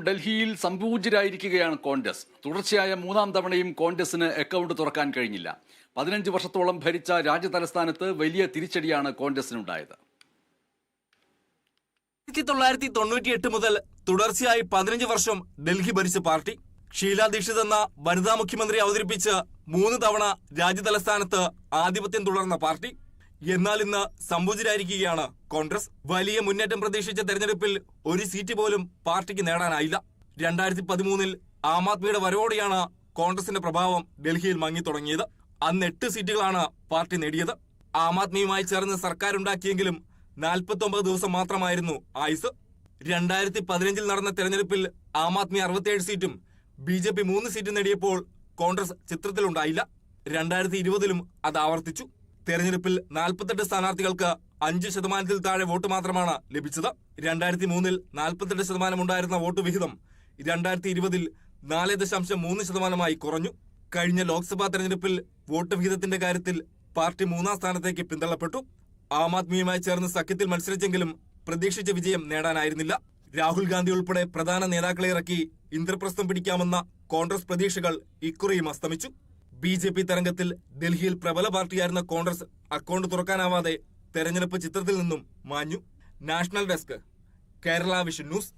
ഡൽഹിയിൽ സംപൂജ്യരായിരിക്കുകയാണ് കോൺഗ്രസ്. തുടർച്ചയായ മൂന്നാം തവണയും കോൺഗ്രസിന് അക്കൗണ്ട് തുറക്കാൻ കഴിഞ്ഞില്ല. 15 വർഷത്തോളം ഭരിച്ച രാജ്യതലസ്ഥാനത്ത് വലിയ തിരിച്ചടിയാണ് കോൺഗ്രസിനുണ്ടായത്. 1998 മുതൽ തുടർച്ചയായി 15 വർഷം ഡൽഹി ഭരിച്ച പാർട്ടി ഷീല ദീക്ഷിത് എന്ന വനിതാ മുഖ്യമന്ത്രി അവതരിപ്പിച്ച് 3 തവണ രാജ്യതലസ്ഥാനത്ത് ആധിപത്യം തുടർന്ന പാർട്ടി. എന്നാൽ ഇന്ന് സംപൂജ്യരായിരിക്കുകയാണ് കോൺഗ്രസ്. വലിയ മുന്നേറ്റം പ്രതീക്ഷിച്ച തെരഞ്ഞെടുപ്പിൽ ഒരു സീറ്റ് പോലും പാർട്ടിക്ക് നേടാനായില്ല. 2013 ആം ആദ്മിയുടെ വരവോടെയാണ് കോൺഗ്രസിന്റെ പ്രഭാവം ഡൽഹിയിൽ മങ്ങി തുടങ്ങിയത്. അന്ന് 8 സീറ്റുകളാണ് പാർട്ടി നേടിയത്. ആം ആദ്മിയുമായി ചേർന്ന് സർക്കാരുണ്ടാക്കിയെങ്കിലും 49 ദിവസം മാത്രമായിരുന്നു ആയുസ്. 2015 നടന്ന തെരഞ്ഞെടുപ്പിൽ ആം ആദ്മി 67 സീറ്റും BJP 3 സീറ്റും നേടിയപ്പോൾ കോൺഗ്രസ് ചിത്രത്തിലുണ്ടായില്ല. 2020 അത് ആവർത്തിച്ചു. തെരഞ്ഞെടുപ്പിൽ 48 സ്ഥാനാർത്ഥികൾക്ക് 5% താഴെ വോട്ട് മാത്രമാണ് ലഭിച്ചത്. 2003 48% ഉണ്ടായിരുന്ന വോട്ട് വിഹിതം 2020 4.3% കുറഞ്ഞു. കഴിഞ്ഞ ലോക്സഭാ തെരഞ്ഞെടുപ്പിൽ വോട്ട് വിഹിതത്തിന്റെ കാര്യത്തിൽ പാർട്ടി 3-ാം സ്ഥാനത്തേക്ക് പിന്തള്ളപ്പെട്ടു. ആം ആദ്മിയുമായി ചേർന്ന് സഖ്യത്തിൽ മത്സരിച്ചെങ്കിലും പ്രതീക്ഷിച്ച വിജയം നേടാനായിരുന്നില്ല. രാഹുൽ ഗാന്ധി ഉൾപ്പെടെ പ്രധാന നേതാക്കളെ ഇറക്കി ഇന്ദ്രപ്രസ്ഥം പിടിക്കാമെന്ന കോൺഗ്രസ് പ്രതീക്ഷകൾ ഇക്കുറിയും അസ്തമിച്ചു. BJP തരംഗത്തിൽ ഡൽഹിയിൽ പ്രബല പാർട്ടിയായിരുന്ന കോൺഗ്രസ് അക്കൗണ്ട് തുറക്കാനാവാതെ തെരഞ്ഞെടുപ്പ് ചിത്രത്തിൽ നിന്നും മാഞ്ഞു. National desk, Kerala vision news.